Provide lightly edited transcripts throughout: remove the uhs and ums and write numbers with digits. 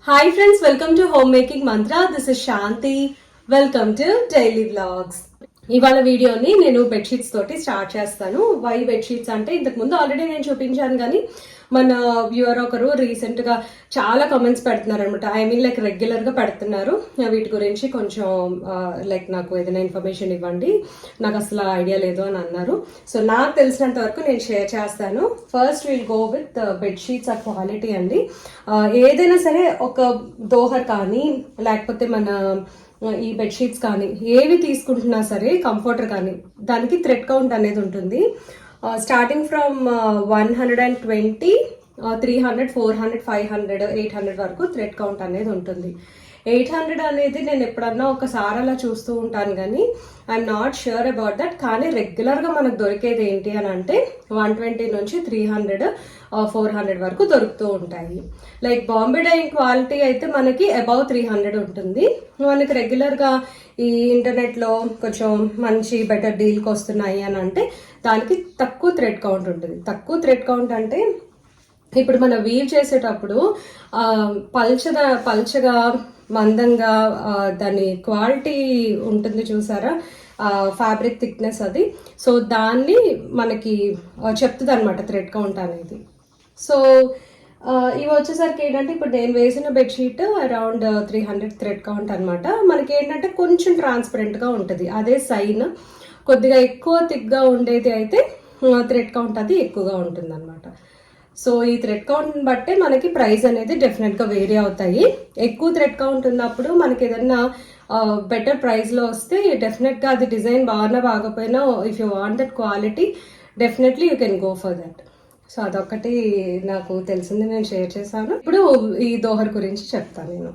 Hi friends, welcome to Homemaking Mantra. This is Shanti. Welcome to Daily Vlogs. ఇవాళ వీడియోని నేను bedsheets తోటి start చేస్తాను. వై బెడ్షీట్స్ అంటే ఇంతకు ముందు ఆల్రెడీ నేను చూపించాను, కానీ మన వ్యూవర్ ఒకరు రీసెంట్ గా చాలా కామెంట్స్ పెడుతున్నారు అనమాట. ఐ మీన్ లైక్ రెగ్యులర్ గా పెడుతున్నారు. వీటి గురించి కొంచెం లైక్ నాకు ఏదైనా ఇన్ఫర్మేషన్ ఇవ్వండి, నాకు అసలు ఐడియా లేదు అని అన్నారు. సో నాకు తెలిసినంత వరకు నేను షేర్ చేస్తాను. First will go with bedsheets of quality అండి. ఏదైనా సరే ఒక దోహర్ కానీ లేకపోతే మన ఈ బెడ్షీట్స్ కానీ ఏవి తీసుకుంటున్నా సరే, కంఫర్టర్ కానీ, దానికి థ్రెడ్ కౌంట్ అనేది ఉంటుంది. స్టార్టింగ్ ఫ్రమ్ 120, 300, 400, 500, 800 వరకు థ్రెడ్ కౌంట్ అనేది ఉంటుంది. 800 అనేది నేను ఎప్పుడన్నా ఒకసారి అలా చూస్తూ ఉంటాను, కానీ I'm not sure about that. కానీ రెగ్యులర్గా మనకు దొరికేది ఏంటి అని అంటే 120 నుంచి 300, 400 వరకు దొరుకుతూ ఉంటాయి. లైక్ బాంబే డైయింగ్ క్వాలిటీ అయితే మనకి అబౌవ్ 300 ఉంటుంది. మనకి రెగ్యులర్గా ఈ ఇంటర్నెట్లో కొంచెం మంచి బెటర్ డీల్కి వస్తున్నాయి అని అంటే దానికి తక్కువ థ్రెడ్ కౌంట్ ఉంటుంది. తక్కువ థ్రెడ్ కౌంట్ అంటే ఇప్పుడు మనం వీవ్ చేసేటప్పుడు పల్చగా మందంగా దాని క్వాలిటీ ఉంటుంది చూసారా, ఫ్యాబ్రిక్ థిక్నెస్ అది. సో దాన్ని మనకి చెప్తుంది అనమాట థ్రెడ్ కౌంట్ అనేది. సో ఇవి వచ్చేసరికి ఏంటంటే ఇప్పుడు నేను వేసిన బెడ్షీట్ అరౌండ్ 300 థ్రెడ్ కౌంట్ అనమాట. మనకి ఏంటంటే కొంచెం ట్రాన్స్పరెంట్గా ఉంటుంది. అదే సైన్ కొద్దిగా ఎక్కువ థిక్గా ఉండేది అయితే థ్రెడ్ కౌంట్ అది ఎక్కువగా ఉంటుంది అనమాట. సో ఈ థ్రెడ్ కౌంట్ని బట్టే మనకి ప్రైస్ అనేది డెఫినెట్గా వేరీ అవుతాయి. ఎక్కువ థ్రెడ్ కౌంట్ ఉన్నప్పుడు మనకి ఏదన్నా బెటర్ ప్రైస్లో వస్తే డెఫినెట్గా అది డిజైన్ బాగపోయినా, if you want that quality, definitely you can go for that. So అదొకటి నాకు తెలిసింది, నేను షేర్ చేశాను. ఇప్పుడు ఈ దోహర్ గురించి చెప్తాను నేను.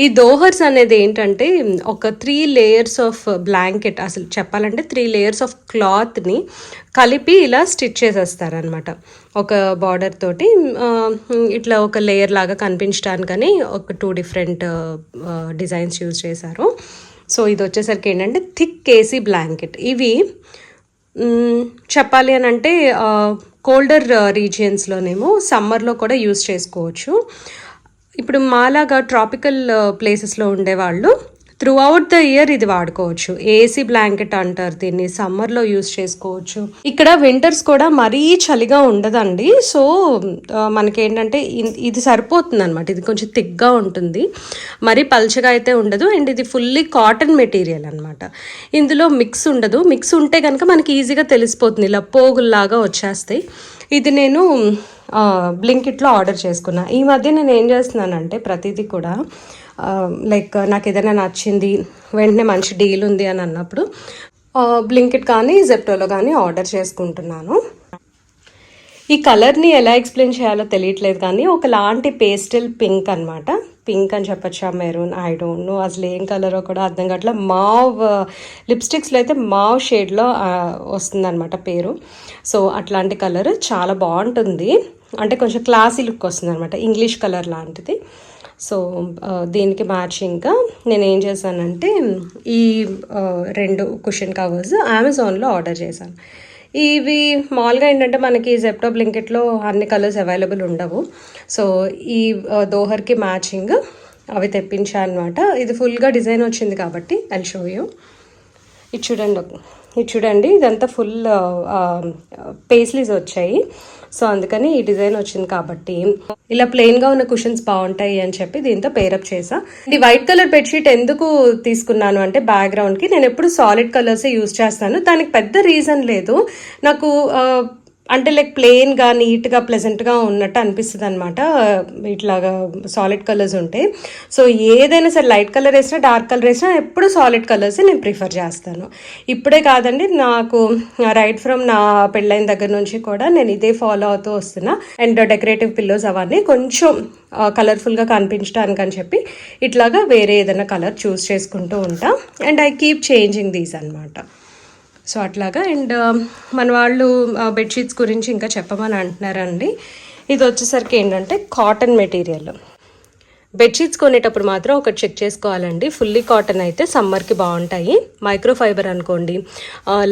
ఈ దోహర్స్ అనేది ఏంటంటే ఒక 3 లేయర్స్ ఆఫ్ బ్లాంకెట్, అసలు చెప్పాలంటే 3 లేయర్స్ ఆఫ్ క్లాత్ని కలిపి ఇలా స్టిచ్ చేసేస్తారనమాట. ఒక బార్డర్ తోటి ఇట్లా ఒక లేయర్ లాగా కనిపించడానికని ఒక 2 డిఫరెంట్ డిజైన్స్ యూజ్ చేశారు. సో ఇది వచ్చేసరికి ఏంటంటే థిక్ ఏసీ బ్లాంకెట్. ఇవి చెప్పాలి అని అంటే కోల్డర్ రీజియన్స్లోనేమో సమ్మర్లో కూడా యూజ్ చేసుకోవచ్చు. ఇప్పుడు మాలాగా ట్రాపికల్ ప్లేసెస్లో ఉండేవాళ్ళు త్రూ అవుట్ ద ఇయర్ ఇది వాడుకోవచ్చు. ఏసీ బ్లాంకెట్ అంటారు దీన్ని. సమ్మర్లో యూజ్ చేసుకోవచ్చు. ఇక్కడ వింటర్స్ కూడా మరీ చలిగా ఉండదండి. సో మనకేంటంటే ఇది సరిపోతుంది అనమాట. ఇది కొంచెం థిక్గా ఉంటుంది, మరీ పల్చగా అయితే ఉండదు. అండ్ ఇది ఫుల్లీ కాటన్ మెటీరియల్ అనమాట. ఇందులో మిక్స్ ఉండదు. మిక్స్ ఉంటే కనుక మనకి ఈజీగా తెలిసిపోతుంది, ఇలా పోగుల్లాగా వచ్చేస్తాయి. ఇది నేను బ్లింకిట్లో ఆర్డర్ చేసుకున్నా. ఈ మధ్య నేను ఏం చేస్తున్నానంటే ప్రతిదీ కూడా లైక్ నాకు ఏదైనా నచ్చింది, వెంటనే మంచి డీల్ ఉంది అని అన్నప్పుడు బ్లింకిట్ కానీ జెప్టోలో కానీ ఆర్డర్ చేసుకుంటున్నాను. ఈ కలర్ని ఎలా ఎక్స్ప్లెయిన్ చేయాలో తెలియట్లేదు, కానీ ఒకలాంటి పేస్టల్ పింక్ అనమాట. పింక్ అని చెప్పచ్చా, మెరూన్, ఐ డోంట్ నో, అసలు ఏం కలరో కూడా అర్థం కావట్లా. మావ్ లిప్స్టిక్స్లో అయితే మావ్ షేడ్లో వస్తుందన్నమాట పేరు. సో అట్లాంటి కలర్ చాలా బాగుంటుంది, అంటే కొంచెం క్లాసీ లుక్ వస్తుంది అనమాట, ఇంగ్లీష్ కలర్ లాంటిది. సో దీనికి మ్యాచింగ్గా నేను ఏం చేశానంటే ఈ 2 కుషన్ కవర్స్ అమెజాన్లో ఆర్డర్ చేశాను. ఇవి మామూలుగా ఏంటంటే మనకి జెప్టో బ్లింకెట్లో అన్ని కలర్స్ అవైలబుల్ ఉండవు. సో ఈ దోహర్కి మ్యాచింగ్ అవి తెప్పించాను అనమాట. ఇది ఫుల్గా డిజైన్ వచ్చింది కాబట్టి ఐల్ షో యూ. ఇది చూడండి, ఇదంతా ఫుల్ పేస్లీస్ వచ్చాయి. సో అందుకని ఈ డిజైన్ వచ్చింది కాబట్టి ఇలా ప్లెయిన్గా ఉన్న కుషన్స్ బాగుంటాయి అని చెప్పి దీంతో పేరప్ చేసా. ఇది వైట్ కలర్ బెడ్షీట్ ఎందుకు తీసుకున్నాను అంటే బ్యాక్గ్రౌండ్కి నేను ఎప్పుడు సాలిడ్ కలర్సే యూజ్ చేస్తాను. దానికి పెద్ద రీజన్ లేదు, నాకు అంటే లైక్ ప్లెయిన్గా నీట్గా ప్లెజెంట్గా ఉన్నట్టు అనిపిస్తుంది అనమాట ఇట్లాగా సాలిడ్ కలర్స్ ఉంటే. సో ఏదైనా సరే లైట్ కలర్ వేసినా డార్క్ కలర్ వేసినా ఎప్పుడు సాలిడ్ కలర్స్ నేను ప్రిఫర్ చేస్తాను. ఇప్పుడే కాదండి, నాకు రైట్ ఫ్రమ్ నా పెళ్ళైన దగ్గర నుంచి కూడా నేను ఇదే ఫాలో అవుతూ వస్తున్నా. అండ్ డెకరేటివ్ పిల్లోస్ అవన్నీ కొంచెం కలర్ఫుల్గా కనిపించడానికి అని చెప్పి ఇట్లాగా వేరే ఏదైనా కలర్ చూస్ చేసుకుంటూ ఉంటా. And I keep changing these అనమాట. సో అట్లాగా. అండ్ మన వాళ్ళు బెడ్షీట్స్ గురించి ఇంకా చెప్పమని అంటున్నారండి. ఇది వచ్చేసరికి ఏంటంటే కాటన్ మెటీరియల్. బెడ్షీట్స్ కొనేటప్పుడు మాత్రం ఒకటి చెక్ చేసుకోవాలండి, ఫుల్లీ కాటన్ అయితే సమ్మర్కి బాగుంటాయి. మైక్రో ఫైబర్ అనుకోండి,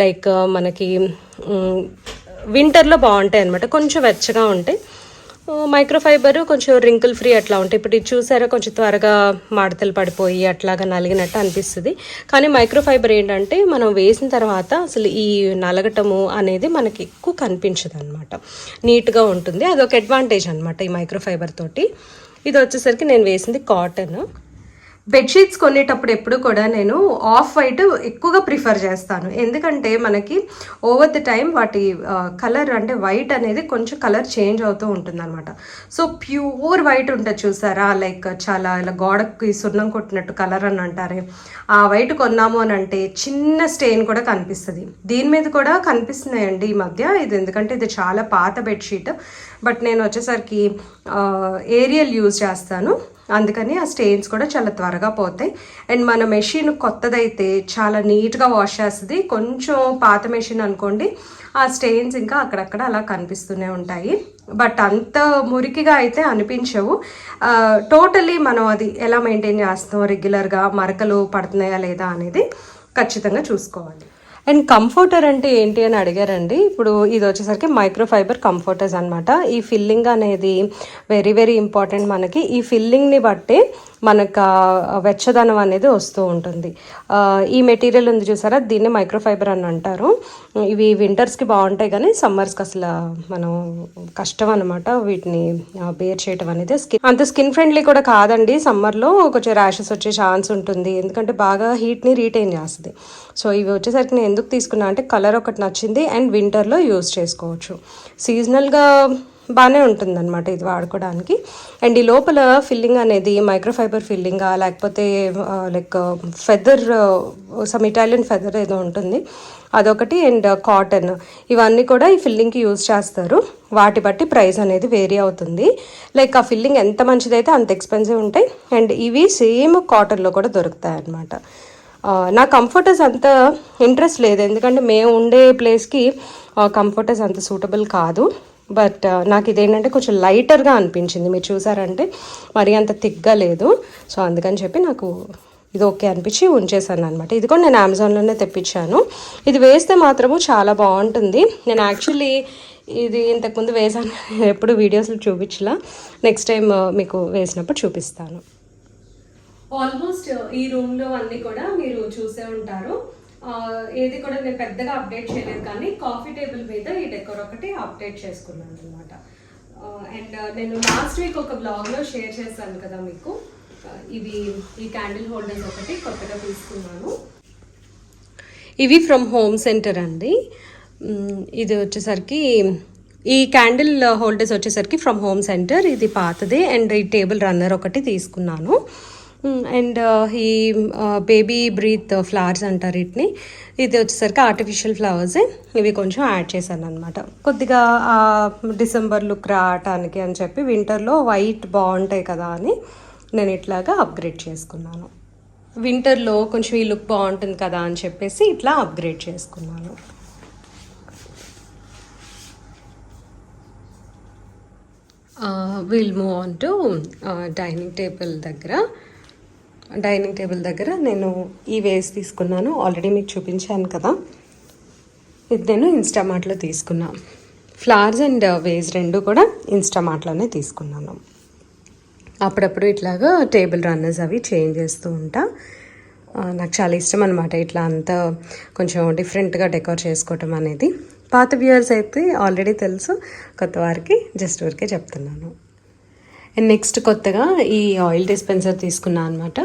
లైక్ మనకి వింటర్లో బాగుంటాయి అనమాట, కొంచెం వెచ్చగా ఉంటాయి. మైక్రోఫైబర్ కొంచెం రింకిల్ ఫ్రీ అట్లా ఉంటాయి. ఇప్పుడు ఇది చూసారా కొంచెం త్వరగా మడతలు పడిపోయి అట్లాగా నలిగినట్టు అనిపిస్తుంది. కానీ మైక్రోఫైబర్ ఏంటంటే మనం వేసిన తర్వాత అసలు ఈ నలగటము అనేది మనకి ఎక్కువ కనిపించదు అనమాట, నీట్గా ఉంటుంది. అదొక అడ్వాంటేజ్ అనమాట ఈ మైక్రోఫైబర్ తోటి. ఇది వచ్చేసరికి నేను వేసింది కాటన్. బెడ్షీట్స్ కొనేటప్పుడు ఎప్పుడు కూడా నేను ఆఫ్ వైట్ ఎక్కువగా ప్రిఫర్ చేస్తాను. ఎందుకంటే మనకి ఓవర్ ద టైం వాటి కలర్ అంటే వైట్ అనేది కొంచెం కలర్ చేంజ్ అవుతూ ఉంటుంది అనమాట. సో ప్యూర్ వైట్ ఉంటుంది చూసారా, లైక్ చాలా ఇలా గోడకి సున్నం కొట్టినట్టు కలర్ అని అంటారే, ఆ వైట్ కొన్నాము అని అంటే చిన్న స్టెయిన్ కూడా కనిపిస్తుంది. దీని మీద కూడా కనిపిస్తున్నాయండి ఈ మధ్య. ఇది ఎందుకంటే ఇది చాలా పాత బెడ్షీట్, బట్ నేను వచ్చేసరికి ఏరియల్ యూజ్ చేస్తాను, అందుకని ఆ స్టెయిన్స్ కూడా చాలా త్వరగా పోతాయి. అండ్ మన మెషిన్ కొత్తదైతే చాలా నీట్గా వాష్ చేస్తుంది. కొంచెం పాత మెషిన్ అనుకోండి, ఆ స్టెయిన్స్ ఇంకా అక్కడక్కడ అలా కనిపిస్తూనే ఉంటాయి, బట్ అంత మురికిగా అయితే అనిపించవు. టోటలీ మనం అది ఎలా మెయింటైన్ చేస్తాం, రెగ్యులర్గా మరకలు పడుతున్నాయా లేదా అనేది ఖచ్చితంగా చూసుకోవాలి. అండ్ కంఫర్టర్ అంటే ఏంటి అని అడిగారండి. ఇప్పుడు ఇది వచ్చేసరికి మైక్రోఫైబర్ కంఫర్టర్స్ అనమాట. ఈ ఫిల్లింగ్ అనేది వెరీ వెరీ ఇంపార్టెంట్. మనకి ఈ ఫిల్లింగ్ని బట్టే మనకు వెచ్చదనం అనేది వస్తూ ఉంటుంది. ఈ మెటీరియల్ ఉంది చూసారా, దీన్ని మైక్రోఫైబర్ అని అంటారు. ఇవి వింటర్స్కి బాగుంటాయి కానీ సమ్మర్స్కి అసలు మనం కష్టం అనమాట వీటిని బేర్ చేయటం అనేది. అంత స్కిన్ ఫ్రెండ్లీ కూడా కాదండి. సమ్మర్లో కొంచెం ర్యాషెస్ వచ్చే ఛాన్స్ ఉంటుంది, ఎందుకంటే బాగా హీట్ని రీటైన్ చేస్తుంది. సో ఇవి వచ్చేసరికి నేను ఎందుకు తీసుకున్నా అంటే కలర్ ఒకటి నచ్చింది, అండ్ వింటర్లో యూజ్ చేసుకోవచ్చు. సీజనల్గా బాగానే ఉంటుందన్నమాట ఇది వాడుకోవడానికి. అండ్ ఈ లోపల ఫిల్లింగ్ అనేది మైక్రోఫైబర్ ఫిల్లింగా లేకపోతే like feather, some Italian feather ఏదో ఉంటుంది అదొకటి, అండ్ కాటన్, ఇవన్నీ కూడా ఈ ఫిల్లింగ్కి యూజ్ చేస్తారు. వాటి బట్టి ప్రైస్ అనేది వేరీ అవుతుంది. లైక్ ఆ ఫిల్లింగ్ ఎంత మంచిదైతే అంత ఎక్స్పెన్సివ్ ఉంటాయి. అండ్ ఇవి సేమ్ కాటన్లో కూడా దొరుకుతాయి అన్నమాట. నా కంఫర్టర్స్ అంత ఇంట్రెస్ట్ లేదు, ఎందుకంటే మేము ఉండే ప్లేస్కి కంఫర్టర్స్ అంత సూటబుల్ కాదు. బట్ నాకు ఇదేంటంటే కొంచెం లైటర్గా అనిపించింది. మీరు చూసారంటే మరీ అంత థిక్గా లేదు. సో అందుకని చెప్పి నాకు ఇది ఓకే అనిపించి ఉంచేసాను అనమాట. ఇది కూడా నేను అమెజాన్లోనే తెప్పించాను. ఇది వేస్తే మాత్రము చాలా బాగుంటుంది. నేను యాక్చువల్లీ ఇది ఇంతకుముందు వేసాను, ఎప్పుడు వీడియోస్లో చూపించలా. నెక్స్ట్ టైం మీకు వేసినప్పుడు చూపిస్తాను. ఆల్మోస్ట్ ఈ రూమ్లో అన్నీ కూడా మీరు చూసే ఉంటారు. ఏది కూడా నేను పెద్దగా అప్డేట్ చేయలేదు, కానీ కాఫీ టేబుల్ మీద ఈ డెకోర్ ఒకటి అప్డేట్ చేసుకున్నాను అనమాట. అండ్ నేను లాస్ట్ వీక్ ఒక బ్లాగ్లో షేర్ చేశాను కదా మీకు, ఇవి ఈ క్యాండిల్ హోల్డర్స్ ఒకటి కొత్తగా తీసుకున్నాను. ఇవి ఫ్రమ్ హోమ్ సెంటర్ అండి. ఇది వచ్చేసరికి ఈ క్యాండిల్ హోల్డర్స్ వచ్చేసరికి ఫ్రమ్ హోమ్ సెంటర్, ఇది పాతది. అండ్ ఈ టేబుల్ రన్నర్ ఒకటి తీసుకున్నాను. అండ్ ఈ బేబీ బ్రీత్ ఫ్లవర్స్ అంటారు వీటిని. ఇది వచ్చేసరికి ఆర్టిఫిషియల్ ఫ్లవర్సే. ఇవి కొంచెం యాడ్ చేశాను అనమాట, కొద్దిగా డిసెంబర్ లుక్ రావటానికి అని చెప్పి. వింటర్లో వైట్ బాగుంటాయి కదా అని నేను ఇట్లాగా అప్గ్రేడ్ చేసుకున్నాను. వింటర్లో కొంచెం ఈ లుక్ బాగుంటుంది కదా అని చెప్పేసి ఇట్లా అప్గ్రేడ్ చేసుకున్నాను. Will move on to dining table దగ్గర నేను ఈ వేస్ తీసుకున్నాను. ఆల్రెడీ మీకు చూపించాను కదా, ఇది నేను ఇన్స్టామార్ట్లో తీసుకున్నాను. ఫ్లవర్స్ అండ్ వేస్ రెండు కూడా ఇన్స్టామార్ట్లోనే తీసుకున్నాను. అప్పుడప్పుడు ఇట్లాగా టేబుల్ రన్నర్స్ అవి చేంజ్ చేస్తూ ఉంటా. నాకు చాలా ఇష్టం అనమాట ఇట్లా అంతా కొంచెం డిఫరెంట్గా డెకోర్ చేసుకోవటం అనేది. పాత వ్యూవర్స్ అయితే ఆల్రెడీ తెలుసు, కొత్త వారికి జస్ట్ ఊరికే చెప్తున్నాను. అండ్ నెక్స్ట్ కొత్తగా ఈ ఆయిల్ డిస్పెన్సర్ తీసుకున్నాను అనమాట.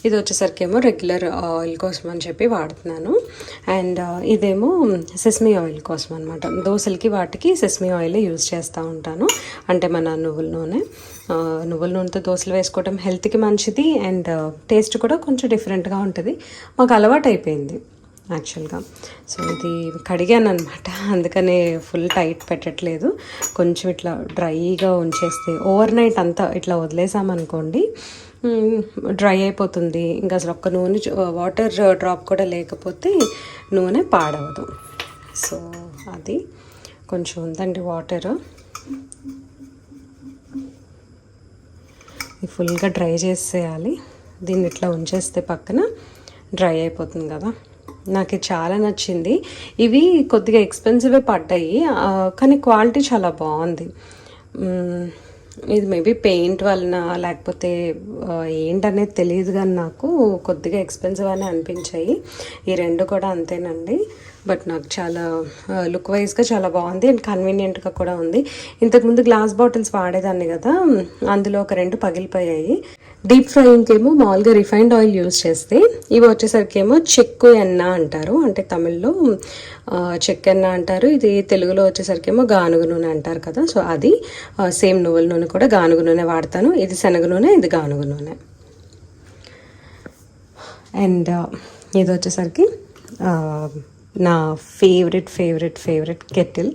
ఇది వచ్చేసరికి ఏమో రెగ్యులర్ ఆయిల్ కోసం అని చెప్పి వాడుతున్నాను. అండ్ ఇదేమో సెసమీ ఆయిల్ కోసం అనమాట. దోశలకి వాటికి సెసమీ ఆయిల్ యూజ్ చేస్తూ ఉంటాను. అంటే మన నువ్వుల నూనెతో దోశలు వేసుకోవడం హెల్త్కి మంచిది, అండ్ టేస్ట్ కూడా కొంచెం డిఫరెంట్గా ఉంటుంది. మాకు అలవాటు అయిపోయింది యాక్చువల్గా. సో ఇది కడిగాను అనమాట, అందుకనే ఫుల్ టైట్ పెట్టట్లేదు. కొంచెం ఇట్లా డ్రైగా ఉంచేస్తే ఓవర్ నైట్ అంతా ఇట్లా వదిలేసామనుకోండి డ్రై అయిపోతుంది. ఇంకా అసలు ఒక్క నూనె వాటర్ డ్రాప్ కూడా లేకపోతే నూనె పాడవదు. సో అది కొంచెం ఉందండి వాటర్. ఫుల్గా డ్రై చేసేయాలి. దీన్ని ఇట్లా ఉంచేస్తే పక్కన డ్రై అయిపోతుంది కదా. నాకు చాలా నచ్చింది. ఇవి కొద్దిగా ఎక్స్పెన్సివే పడ్డాయి, కానీ క్వాలిటీ చాలా బాగుంది. ఇది మేబీ పెయింట్ వలన లేకపోతే ఏంటనేది తెలియదు, కానీ నాకు కొద్దిగా ఎక్స్పెన్సివ్ అని అనిపించాయి. ఈ రెండు కూడా అంతేనండి. బట్ నాకు చాలా లుక్ వైజ్గా చాలా బాగుంది అండ్ కన్వీనియంట్గా కూడా ఉంది. ఇంతకుముందు గ్లాస్ బాటిల్స్ వాడేదాన్ని కదా, అందులో ఒక 2 పగిలిపోయాయి. డీప్ ఫ్రైయింగ్కి ఏమో మామూలుగా రిఫైన్డ్ ఆయిల్ యూజ్ చేస్తే, ఇవి వచ్చేసరికి ఏమో చెక్కు ఎన్న అంటారు, అంటే తమిళ్లో చెక్కెన్న అంటారు, ఇది తెలుగులో వచ్చేసరికి ఏమో గానుగ నూనె అంటారు కదా. సో అది సేమ్ నువ్వుల నూనె కూడా గానుగ నూనె వాడతాను. ఇది శనగ నూనె, ఇది గానుగ నూనె. అండ్ ఇది వచ్చేసరికి నా ఫేవరెట్ కెటిల్.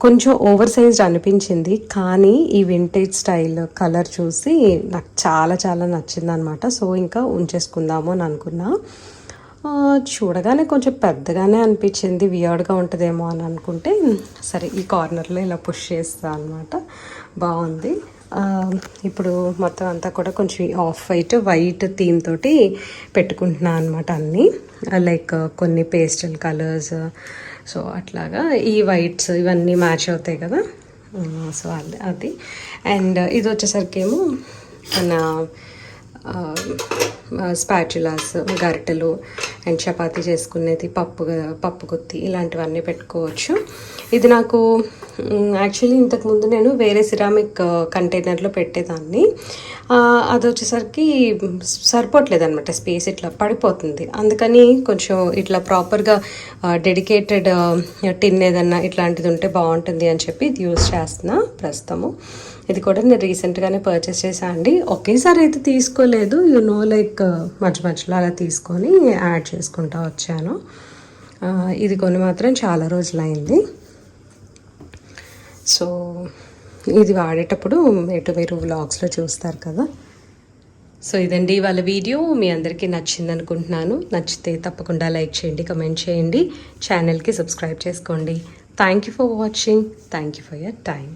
కొంచెం ఓవర్ సైజ్డ్ అనిపించింది, కానీ ఈ వింటేజ్ స్టైల్ కలర్ చూసి నాకు చాలా చాలా నచ్చింది అనమాట. సో ఇంకా ఉంచేసుకుందాము అని అనుకున్నా. చూడగానే కొంచెం పెద్దగానే అనిపించింది, వియర్డ్గా ఉంటుందేమో అని అనుకుంటే, సరే ఈ కార్నర్లో ఇలా పుష్ చేస్తా అనమాట. బాగుంది. ఇప్పుడు మొత్తం అంతా కూడా కొంచెం ఆఫ్ వైట్ థీమ్ తోటి పెట్టుకుంటున్నాను అనమాట. అన్నీ లైక్ కొన్ని పేస్టల్ కలర్స్, సో అట్లాగా ఈ వైట్స్ ఇవన్నీ మ్యాచ్ అవుతాయి కదా. సో అది అండ్ ఇది వచ్చేసరికి ఏమో మన స్పాచులాస్, గరిటెలు అండ్ చపాతీ చేసుకునేది, పప్పు గుత్తి, ఇలాంటివన్నీ పెట్టుకోవచ్చు. ఇది నాకు యాక్చువల్లీ ఇంతకుముందు నేను వేరే సిరామిక్ కంటైనర్లో పెట్టేదాన్ని. అది వచ్చేసరికి సరిపోవట్లేదు అనమాట, స్పేస్ ఇట్లా పడిపోతుంది. అందుకని కొంచెం ఇట్లా ప్రాపర్గా డెడికేటెడ్ టిన్ ఏదన్నా ఇట్లాంటిది ఉంటే బాగుంటుంది అని చెప్పి ఇది యూజ్ చేస్తున్నా ప్రస్తుతము. ఇది కూడా నేను రీసెంట్గానే పర్చేస్ చేశాను అండి. ఒకేసారి అయితే తీసుకోలేదు, లైక్ మధ్యలో అలా తీసుకొని యాడ్ చేసుకుంటూ వచ్చాను. ఇది కొని మాత్రం చాలా రోజులు అయింది. సో ఇది వాడేటప్పుడు మీరు వ్లాగ్స్లో చూస్తారు కదా. సో ఇదండి వాళ్ళ వీడియో. మీ అందరికీ నచ్చింది అనుకుంటున్నాను. నచ్చితే తప్పకుండా లైక్ చేయండి, కమెంట్ చేయండి, ఛానల్కి సబ్స్క్రైబ్ చేసుకోండి. Thank you for watching. Thank you for your time.